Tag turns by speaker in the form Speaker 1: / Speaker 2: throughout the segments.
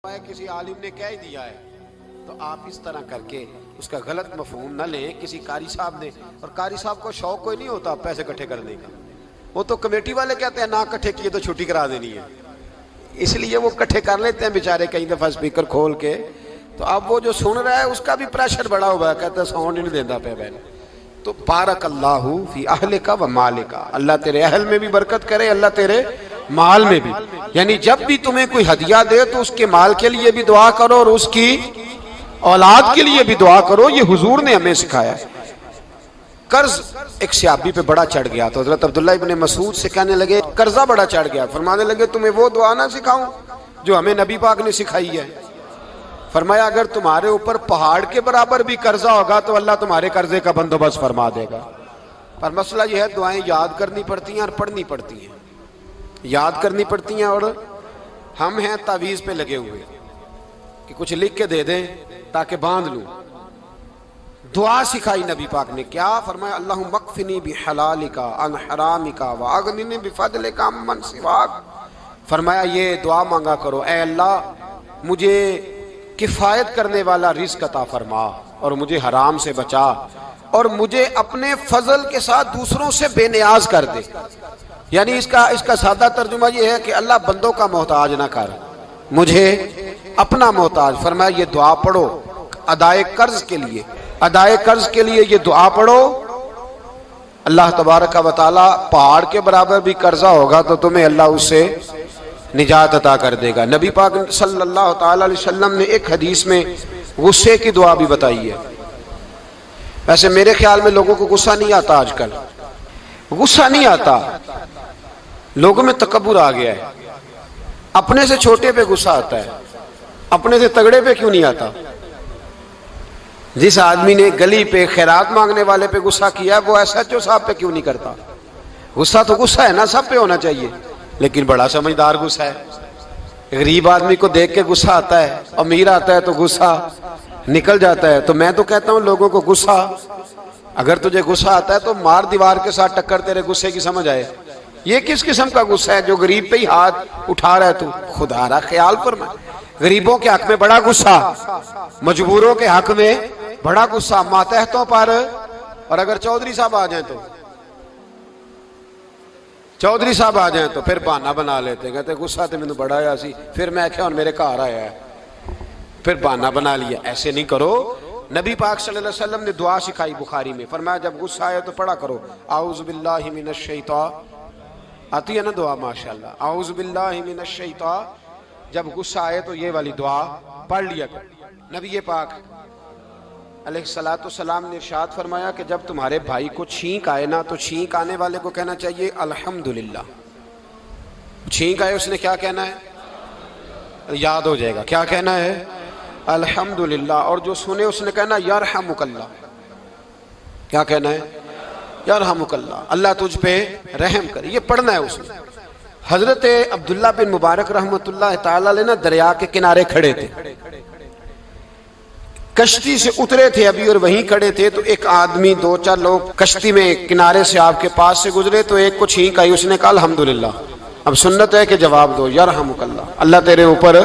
Speaker 1: किसी आलिम ने कह ही दिया है तो आप इस तरह करके उसका गलत मफहूम न लें। किसी कारी साहब ने, और कारी साहब को शौक कोई नहीं होता पैसे इकट्ठे करने का, वो तो कमेटी वाले कहते हैं ना इकट्ठे किए तो छुट्टी करा देनी है, इसलिए वो इकट्ठे कर लेते हैं बेचारे कई दफा स्पीकर खोल के। तो अब वो जो सुन रहा है उसका भी प्रेशर बड़ा हुआ है, कहता है साउंड ही नहीं देता पे बहन। तो बारक अल्लाहु फी अहलिका व मालिका, अल्लाह तेरे अहल में भी बरकत करे, अल्लाह तेरे माल में भी। यानी जब भी तुम्हें कोई हदिया दे तो उसके माल के लिए भी दुआ करो और उसकी औलाद के लिए भी दुआ करो। ये हुजूर ने हमें सिखाया। कर्ज एक सहाबी पे बड़ा चढ़ गया तो हजरत अब्दुल्ला इब्ने मसूद से कहने लगे कर्जा बड़ा चढ़ गया। फरमाने लगे तुम्हें वो दुआ ना सिखाऊं जो हमें नबी पाक ने सिखाई है। फरमाया अगर तुम्हारे ऊपर पहाड़ के बराबर भी कर्जा होगा तो अल्लाह तुम्हारे कर्जे का बंदोबस्त फरमा देगा। पर मसला यह है दुआएं याद करनी पड़ती हैं और पढ़नी पड़ती हैं। याद करनी पड़ती हैं और हम हैं तावीज़ पे लगे हुए कि कुछ लिख के दे दें ताकि बांध लूं। दुआ सिखाई नबी पाक ने, क्या फरमाया अल्लाहुम्मा मक्फिनी बिहलालिका अन हरामिका व अगनिनी बिफदलिका अम्मन सिवाक। फरमाया ये दुआ मांगा करो, ऐ अल्लाह मुझे किफ़ायत करने वाला रिज़्क़ अता फरमा और मुझे हराम से बचा और मुझे अपने फजल के साथ दूसरों से बेनियाज कर दे। यानी इसका सादा तर्जुमा ये है कि अल्लाह बंदों का मोहताज ना कर, मुझे अपना मोहताज। फरमाया ये दुआ पढ़ो अदाए कर्ज के लिए, अदाए कर्ज के लिए ये दुआ पढ़ो। अल्लाह तबारक व तआला पहाड़ के बराबर भी कर्जा होगा तो तुम्हें अल्लाह उससे निजात अता कर देगा। नबी पाक सल्लल्लाहु तआला अलैहि वसल्लम ने एक हदीस में गुस्से की दुआ भी बताई है। वैसे मेरे ख्याल में लोगों को गुस्सा नहीं आता, आजकल गुस्सा नहीं आता, लोगों में तकब्बुर आ गया है। अपने से छोटे पे गुस्सा आता है, अपने से तगड़े पे क्यों नहीं आता। जिस आदमी ने गली पे खैरात मांगने वाले पे गुस्सा किया वो एसएचओ साहब पे क्यों नहीं करता। गुस्सा तो गुस्सा है ना, सब पे होना चाहिए, लेकिन बड़ा समझदार गुस्सा है। गरीब आदमी को देख के गुस्सा आता है, अमीर आता है तो गुस्सा निकल जाता है। तो मैं तो कहता हूं लोगों को गुस्सा, अगर तुझे गुस्सा आता है तो मार दीवार के साथ टक्कर तेरे गुस्से की समझ आए। ये किस किस्म का गुस्सा है जो गरीब पे ही हाथ उठा रहा है तू। खुदा रहा ख्याल फरमा, गरीबों के हक में बड़ा गुस्सा, मजबूरों के हक में बड़ा गुस्सा, मातहतों पर। और अगर चौधरी साहब आ जाए तो चौधरी साहब आ जाए तो फिर बहाना बना लेते, कहते गुस्सा तो मैंने बड़ा आया सी, फिर मैं क्या मेरे घर आया है, फिर बहाना बना लिया। ऐसे नहीं करो। नबी पाक सल्लल्लाहु अलैहि वसल्लम ने दुआ सिखाई बुखारी में, फरमाया जब गुस्सा आए तो पढ़ा करो आऊज़ु बिल्लाहि मिनश शैतान। आती है ना दुआ माशाल्लाह, आऊज़ु बिल्लाहि मिनश शैतान। जब गुस्सा आए तो ये वाली दुआ पढ़ लिया करो। नबी पाक अलैहिस्सलातु वस्सलाम ने इरशाद फरमाया कि जब तुम्हारे भाई को छींक आए ना तो छींक आने वाले को कहना चाहिए अल्हम्दुलिल्लाह। छींक आए उसने क्या कहना है, याद हो जाएगा क्या कहना है, अल्हम्दुलिल्लाह। और जो सुने उसने कहना यरहमुकल्लाह। क्या कहना है, यरहमुकल्लाह, अल्लाह तुझ पे रहम करे। ये पढ़ना है उसने। हजरत अब्दुल्ला बिन मुबारक रहमतुल्लाह तआला अलैह ना दरिया के किनारे खड़े थे, कश्ती से उतरे थे अभी और वहीं खड़े थे। तो एक आदमी, दो चार लोग कश्ती में किनारे से आपके पास से गुजरे तो एक को छींक आई, उसने कहा अल्हम्दुलिल्लाह। अब सुन्नत है कि जवाब दो यरहमुकल्लाह, अल्लाह तेरे ऊपर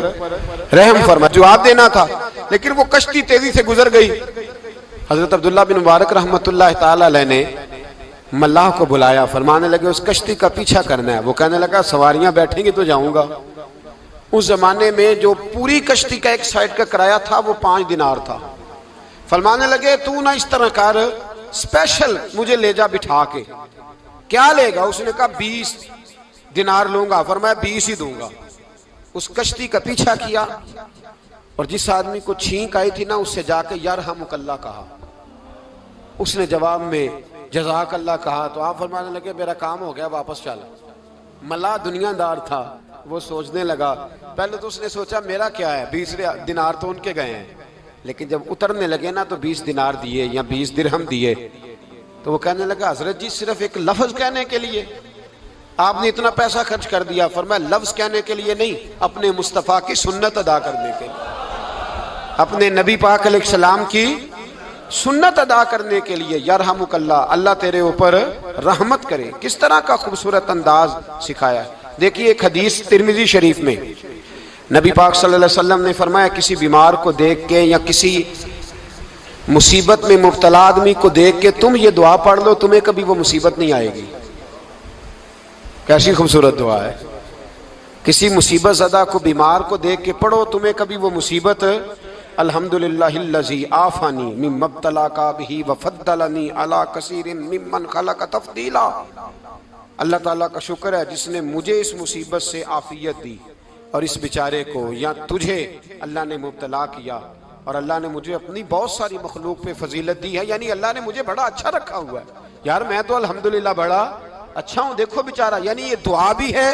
Speaker 1: रहम फरमा, जवाब देना था। लेकिन वो कश्ती तेजी से गुजर गई। हजरत अब्दुल्ला बिन मुबारक रहमतुल्लाह तआला अलैह ने मल्लाह को बुलाया, फरमाने लगे उस कश्ती का पीछा करना है। वो कहने लगा सवारियां बैठेंगी तो जाऊंगा। उस जमाने में जो पूरी कश्ती का एक साइड का किराया था वो 5 दिनार था। फरमाने लगे तू ना इस तरह कर, स्पेशल मुझे ले जा बिठा के। क्या लेगा, उसने कहा 20 दिनार लूंगा। फरमाया 20 ही दूंगा। उस कश्ती का पीछा किया और जिस आदमी को छींक आई थी ना उससे जाके यरहमुकल्लाह कहा। उसने जवाब में जज़ाकल्लाह कहा। तो आप फरमाने लगे मेरा काम हो गया, वापस चल। मल्लाह दुनियादार था, वो सोचने लगा, पहले तो उसने सोचा मेरा क्या है, 20 दिनार तो उनके गए हैं। लेकिन जब उतरने लगे ना तो 20 दिनार दिए या 20 दिरहम दिए। तो वो कहने लगा हजरत जी सिर्फ एक लफ्ज कहने के लिए आपने इतना पैसा खर्च कर दिया। फरमाया लफ्ज कहने के लिए नहीं, अपने मुस्तफ़ा की सुन्नत अदा करने के लिए, अपने नबी पाक अलैहिस्सलाम की सुन्नत अदा करने के लिए। यरहमुकल्लाह, अल्लाह तेरे ऊपर रहमत करे। किस तरह का खूबसूरत अंदाज सिखाया। देखिए एक हदीस तिरमिज़ी शरीफ में नबी पाक सल्लल्लाहु अलैहि वसल्लम ने फरमाया किसी बीमार को देख के या किसी मुसीबत में मुब्तला आदमी को देख के तुम ये दुआ पढ़ लो, तुम्हें कभी वो मुसीबत नहीं आएगी। कैसी खूबसूरत दुआ है। किसी मुसीबत ज़दा को बीमार को देख के पढ़ो, तुम्हें कभी वो मुसीबत अल्हम्दुलिल्लाहिल्लज़ी आफ़ानी मिम्मा इब्तलाका बिही व फ़द्दलनी अला कसीरिन मिम्मन खलक़ तफ़दीला। अल्लाह ताला का शुक्र है जिसने मुझे इस मुसीबत से आफियत दी और इस बेचारे को या तुझे अल्लाह ने मुब्तला किया और अल्लाह ने मुझे अपनी बहुत सारी मखलूक पे फजीलत दी है, यानी अल्लाह ने मुझे बड़ा अच्छा रखा हुआ है। यार मैं तो अल्हम्दुलिल्लाह बड़ा अच्छा हूँ, देखो बेचारा। यानी ये दुआ भी है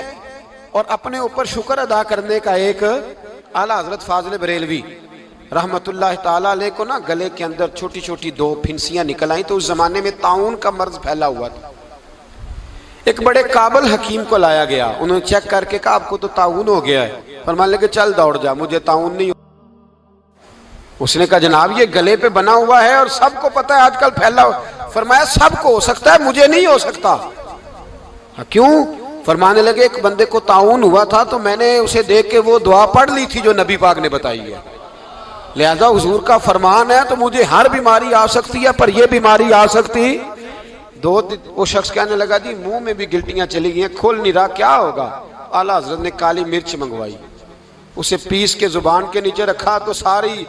Speaker 1: और अपने ऊपर शुक्र अदा करने का एक आला हजरत फाजिल बरेलवी रहमतुल्लाह ताला अलैह को ना गले के अंदर छोटी छोटी 2 फिंसियां निकल आई। तो उस जमाने में ताउन का मर्ज फैला हुआ था। एक बड़े काबिल हकीम को लाया गया, उन्होंने चेक करके कहा आपको तो ताउन हो गया है। फरमान लगे चल दौड़ जा, मुझे ताउन नहीं। उसने कहा जनाब ये गले पे बना हुआ है और सबको पता है आजकल फैला हुआ। फरमाया सबको हो सकता है, मुझे नहीं हो सकता। क्यों? फरमाने लगे एक बंदे को ताउन हुआ था तो मैंने उसे देख के वो दुआ पढ़ ली थी जो नबी पाक ने बताई है, लिहाजा हुजूर का फरमान है तो मुझे हर बीमारी आ सकती है पर यह बीमारी आ सकती। वो शख्स कहने लगा जी मुंह में भी गिल्टियां चली गई, खोल नहीं रहा, क्या होगा? आला हजरत ने काली मिर्च मंगवाई, उसे पीस के जुबान के नीचे रखा तो सारी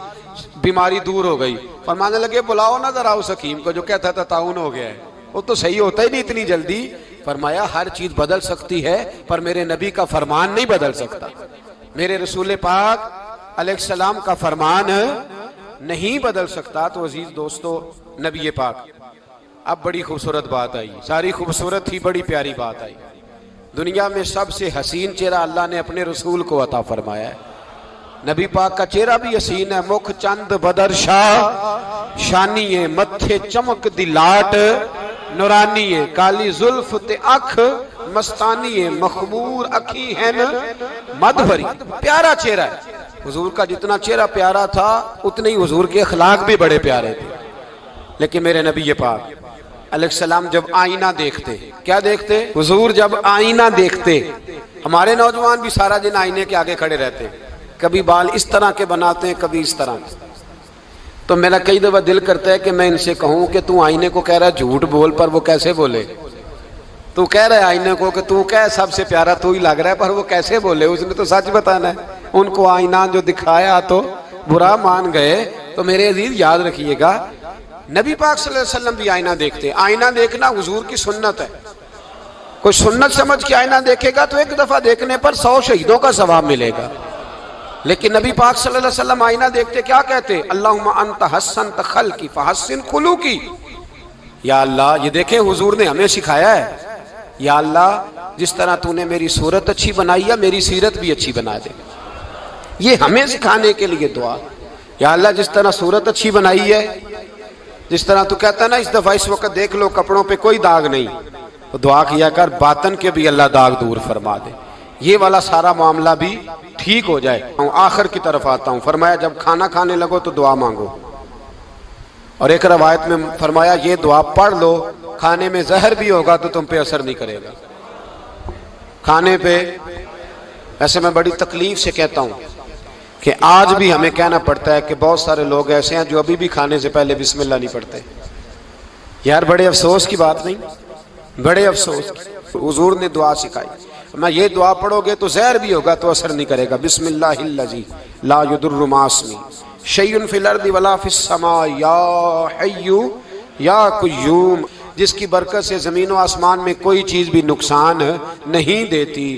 Speaker 1: बीमारी दूर हो गई। फरमाने लगे बुलाओ ना जरा उस हकीम को जो कहता था ताउन हो गया है, वो तो सही होता ही नहीं इतनी जल्दी। फरमाया हर चीज बदल सकती है पर मेरे नबी का फरमान नहीं बदल सकता, मेरे रसूल पाक अलैहिस्सलाम का फरमान नहीं बदल सकता। तो अजीज दोस्तों, नबी पाक अब बड़ी खूबसूरत बात आई, सारी खूबसूरत थी, बड़ी प्यारी बात आई। दुनिया में सबसे हसीन चेहरा अल्लाह ने अपने रसूल को अता फरमाया है। नबी पाक का चेहरा भी हसीन है। मुख चंद बदर शाह शानी है, मत्थे चमक दी लाट नूरानी है, काली जुल्फ ते अख मस्तानी है, मखमूर अखी है न मद भरी। प्यारा चेहरा है हुजूर का। जितना चेहरा प्यारा था उतने ही हुजूर के अखलाक भी बड़े प्यारे थे। लेकिन मेरे नबी पाक अलैहिस्सलाम जब आईना देखते, क्या देखते? हुजूर जब आईना देखते, हमारे नौजवान भी सारा दिन आईने के आगे खड़े रहते, कभी बाल इस तरह के बनाते हैं कभी इस तरह के। तो मेरा कई दफा दिल करता है कि मैं इनसे कहूं कि तू आईने को कह रहा है झूठ बोल, पर वो कैसे बोले? तू कह रहा है आईने को कि तू क्या सबसे प्यारा तू ही लग रहा है, पर वो कैसे बोले? उसने तो सच बताना है। उनको आईना जो दिखाया तो बुरा मान गए। तो मेरे अजीज याद रखिएगा नबी पाक सल्लल्लाहु अलैहि वसल्लम भी आईना देखते। आईना देखना हुजूर की सुन्नत है। कोई सुन्नत समझ के आईना देखेगा तो एक दफा देखने पर 100 शहीदों का सवाब मिलेगा। लेकिन नबी पाक सल्लल्लाहु अलैहि वसल्लम आईना देखते क्या कहते? अल्लाहुम्मा अंत हस्सनत खल्की फहस्सिन खुलूकी। या अल्लाह, ये देखे हुजूर ने हमें सिखाया है, या अल्लाह जिस तरह तूने मेरी सूरत अच्छी बनाई है मेरी सीरत भी अच्छी बना दे। ये हमें सिखाने के लिए दुआ। या अल्लाह जिस तरह सूरत अच्छी बनाई है, जिस तरह तू कहता है ना इस दफा इस वक्त देख लो कपड़ों पे कोई दाग नहीं, तो दुआ किया कर बातन के भी अल्लाह दाग दूर फरमा दे, ये वाला सारा मामला भी ठीक हो जाए। आखिर की तरफ आता हूँ। फरमाया जब खाना खाने लगो तो दुआ मांगो, और एक रवायत में फरमाया ये दुआ पढ़ लो, खाने में जहर भी होगा तो तुम पे असर नहीं करेगा। खाने पे ऐसे मैं बड़ी तकलीफ से कहता हूँ कि आज भी हमें कहना पड़ता है कि बहुत सारे लोग ऐसे हैं जो अभी भी खाने से पहले बिस्मिल्लाह नहीं पढ़ते। यार बड़े अफसोस की बात नहीं, बड़े अफसोस की। हुजूर ने दुआ सिखाई, मैं ये दुआ पढ़ोगे तो जहर भी होगा तो असर नहीं करेगा। बिस्मिल्लाहिल्लज़ी ला युदुर्रु मास्मी शैउन फिल अर्दि वला फिस समा या हय्यु या कुय्यूम, जिसकी बरकत से ज़मीन व आसमान में कोई चीज़ भी नुकसान नहीं देती,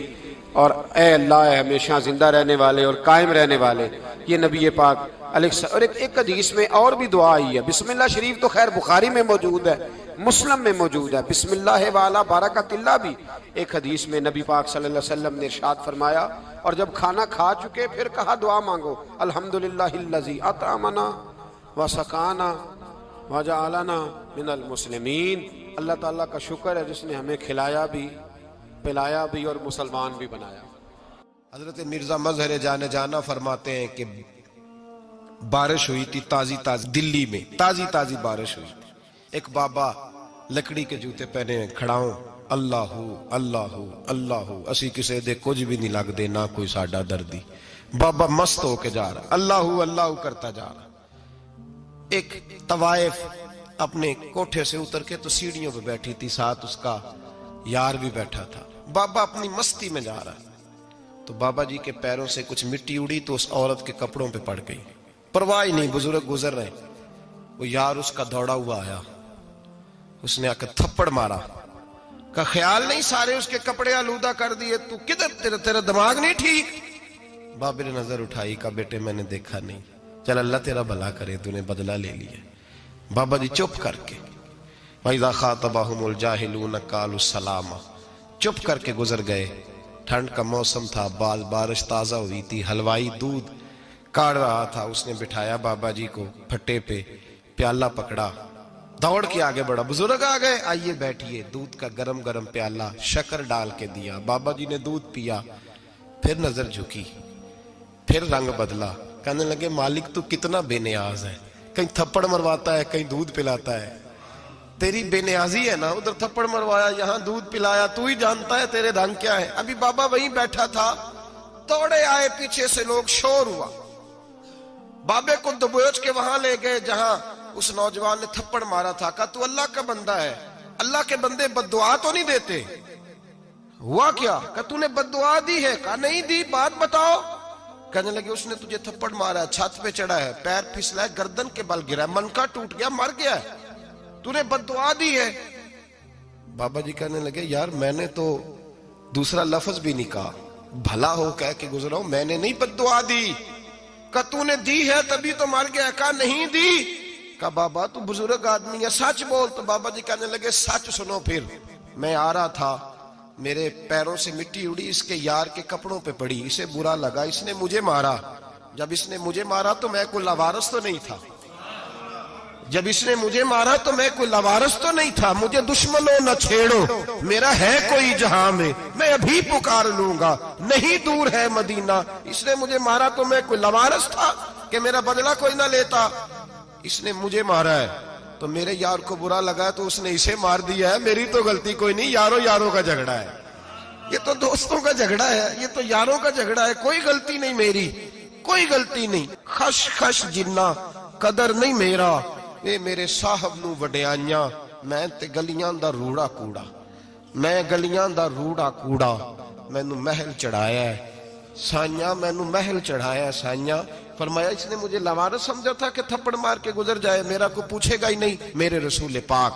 Speaker 1: और ए अल्लाह हमेशा जिंदा रहने वाले और कायम रहने वाले। ये नबी पाक और एक हदीस में और भी दुआ आई है। बिस्मिल्लाह शरीफ तो खैर बुखारी में मौजूद है, मुस्लिम में मौजूद है। बिस्मिल्लाह वाला बरकतिल्लाह भी एक हदीस में नबी पाक सल्लल्लाहु अलैहि वसल्लम ने इरशाद फरमाया। और जब खाना खा चुके फिर कहा दुआ मांगो, अल्हम्दुलिल्लाहिल्लज़ी अतअमना व सकाना व जअलना मिनल मुस्लिमीन। अल्लाह ताला का शुक्र है जिसने हमें खिलाया भी, पिलाया भी और मुसलमान भी बनाया। हजरत मिर्जा मजहर जाने जाना फरमाते हैं कि बारिश हुई थी ताजी ताजी, दिल्ली में ताजी ताजी बारिश हुई थी। एक बाबा लकड़ी के जूते पहने खड़ा हूं, अल्लाहू अल्लाहू अल्लाहू, असी किसी दे कुछ भी नहीं लगते, ना कोई साडा दर्दी।
Speaker 2: बाबा मस्त होके जा रहा, अल्लाहू अल्लाहू करता जा रहा। एक तवाइफ अपने कोठे से उतर के तो सीढ़ियों पे बैठी थी, साथ उसका यार भी बैठा था। बाबा अपनी मस्ती में जा रहा है तो बाबा जी के पैरों से कुछ मिट्टी उड़ी तो उस औरत के कपड़ों पे पड़ गई। परवाह ही नहीं, बुजुर्ग गुजर रहे। वो यार उसका दौड़ा हुआ आया, उसने आकर थप्पड़ मारा। का ख्याल नहीं सारे उसके कपड़े आलूदा कर दिए, तू किधर, तेरा दिमाग नहीं ठीक। बाबे ने नजर उठाई, का बेटे मैंने देखा नहीं, चल अल्लाह तेरा भला करे, तूने बदला ले लिया। बाबा जी चुप करके, वइज़ा ख़ातबहुमुल जाहिलून क़ालू सलामा, चुप करके गुजर गए। ठंड का मौसम था, बारिश ताजा हुई थी, हलवाई दूध काढ़ रहा था, उसने बिठाया बाबा जी को फट्टे पे, प्याला पकड़ा, दौड़ के आगे बढ़ा। बुजुर्ग आ गए, आइए बैठिए। दूध का गरम गरम प्याला शक्कर डाल के दिया। बाबा जी ने दूध पिया, फिर नजर झुकी, फिर रंग बदला। कहने लगे मालिक तू कितना बेनियाज है, कहीं थप्पड़ मरवाता है, कहीं दूध पिलाता है। तेरी बेनियाजी है ना, उधर थप्पड़ मरवाया, यहाँ दूध पिलाया, तू ही जानता है तेरे रंग क्या है। अभी बाबा वहीं बैठा था, दौड़े आए, पीछे से लोग, शोर हुआ। बाबे को दबोच के वहां ले गए जहां उस नौजवान ने थप्पड़ मारा था। कहा तू अल्लाह का बंदा है, अल्लाह के बंदे बद्दुआ तो नहीं देते। हुआ क्या? कहा तूने बद्दुआ दी है? कहा नहीं दी, बात बताओ। कहने लगे उसने तुझे थप्पड़ मारा, छत पे चढ़ा है, पैर फिसला है, गर्दन के बल गिरा, मन का टूट गया, मर गया है, तूने बद्दुआ दी है। बाबा जी कहने लगे यार मैंने तो दूसरा लफ्ज भी नहीं कहा, भला हो कह के गुजरा हूं, मैंने नहीं बद्दुआ दी। कहा तूने दी है तभी तो मर गया। कहा नहीं दी। कहा बाबा तू बुजुर्ग आदमी है, सच बोल। तो बाबा जी कहने लगे सच सुनो। फिर मैं आ रहा था, मेरे पैरों से मिट्टी उड़ी, इसके यार के कपड़ों पे पड़ी, इसे बुरा लगा, इसने मुझे मारा। जब इसने मुझे मारा तो मैं कोई लवारस तो नहीं था, जब इसने मुझे मारा तो मैं कोई लवारस तो नहीं था। मुझे दुश्मनों न छेड़ो, मेरा है कोई जहां में, मैं अभी पुकार लूंगा, नहीं दूर है मदीना। इसने मुझे मारा तो मैं कोई लवारस था कि मेरा बदला कोई ना लेता। इसने मुझे मारा है तो मेरे यार को बुरा लगा तो उसने इसे मार दिया है, मेरी तो गलती कोई नहीं, यारों यारों का झगड़ा है, ये तो दोस्तों का झगड़ा है, ये तो यारों का झगड़ा है, कोई गलती नहीं मेरी, कोई गलती नहीं। खश खश जिन्ना कदर नहीं मेरा, ये मेरे साहब नू वडियाइयां, मैं ते गलियां दा रूड़ा कूड़ा, मैं गलियां दा रूड़ा कूड़ा, मैनू महल चढ़ाया है साइया, मैनू महल चढ़ाया है साइया। फरमाया इसने मुझे लवारस समझा था कि थप्पड़ मार के गुजर जाए, मेरा को पूछेगा ही नहीं। मेरे रसूल पाक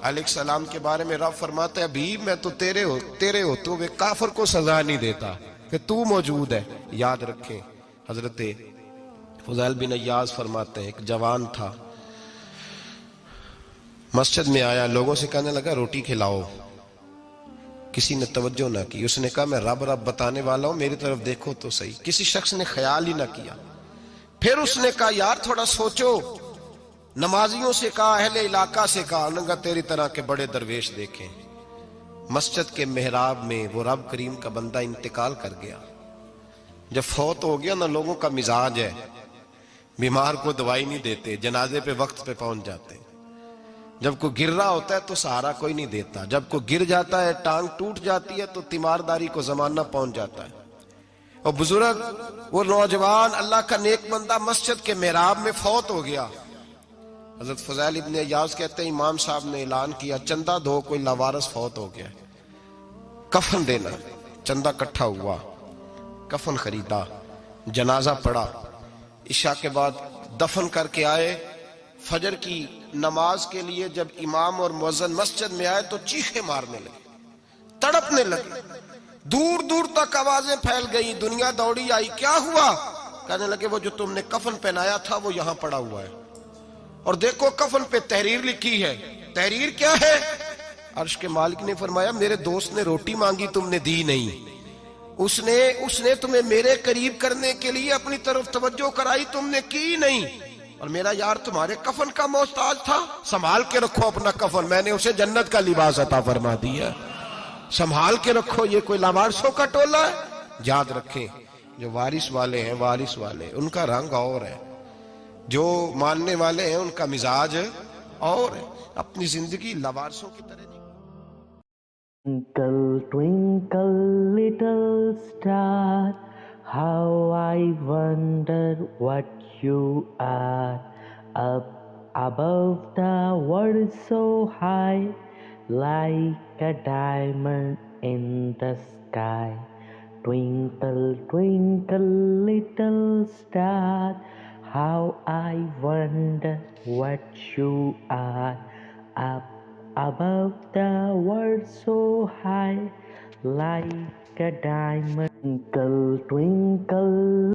Speaker 2: अलैहिस्सलाम के बारे में रब फरमाते हैं अभी मैं तो तेरे होते हुए काफिर को सजा नहीं देता कि तू मौजूद है। याद रखें, हजरत फुज़ैल बिन अय्याज फरमाते हैं एक जवान था, मस्जिद में आया, लोगों से कहने लगा रोटी खिलाओ, किसी ने तवज्जो ना की। उसने कहा मैं रब रब बताने वाला हूं, मेरी तरफ देखो तो सही। किसी शख्स ने ख्याल ही ना किया। फिर उसने कहा यार थोड़ा सोचो, नमाजियों से कहा, अहले इलाका से कहा, उन्होंने तेरी तरह के बड़े दरवेश देखे। मस्जिद के मेहराब में वो रब करीम का बंदा इंतकाल कर गया। जब फौत हो गया ना, लोगों का मिजाज है, बीमार को दवाई नहीं देते, जनाजे पे वक्त पे पहुंच जाते। जब कोई गिर रहा होता है तो सहारा कोई नहीं देता, जब कोई गिर जाता है, टांग टूट जाती है तो तीमारदारी को जमाना पहुंच जाता है। और बुजुर्ग वो नौजवान अल्लाह का नेक बंदा मस्जिद के मेहराब में फौत हो गया। हजरत फज़ैल इब्न अय्याज कहते हैं इमाम साहब ने ऐलान किया चंदा दो, कोई लावारस फौत हो गया, कफन देना। चंदा इकट्ठा हुआ, कफन खरीदा, जनाजा पड़ा, इशा के बाद दफन करके आए। फजर की नमाज के लिए जब इमाम और मुअज्जिन मस्जिद में आए तो चीखे मारने लगे, तड़पने लगे, दूर दूर तक आवाजें फैल गई, दुनिया दौड़ी आई। क्या हुआ? कहने लगे वो जो तुमने कफन पहनाया था वो यहां पड़ा हुआ है, और देखो कफन पे तहरीर लिखी है। तहरीर क्या है? अर्श के मालिक ने फरमाया मेरे दोस्त ने रोटी मांगी, तुमने दी नहीं, उसने तुम्हें मेरे करीब करने के लिए अपनी तरफ तवज्जो कराई, तुमने की नहीं, और मेरा यार तुम्हारे कफन का मोहताज था, संभाल के रखो अपना कफन, मैंने उसे जन्नत का लिबास अता फरमा दिया, संभाल के रखो। ये कोई लावारिसों का टोला है? याद रखें जो वारिस वाले हैं, वारिस वाले उनका रंग और है, जो मानने वाले हैं उनका मिजाज और है। अपनी जिंदगी लावारिसों की तरह
Speaker 3: Twinkle, twinkle, little star, How I wonder what you are, up above the world so high, like a diamond in the sky. Twinkle, twinkle, little star, how I wonder what you are, up above the world so high, like a diamond. Twinkle, twinkle.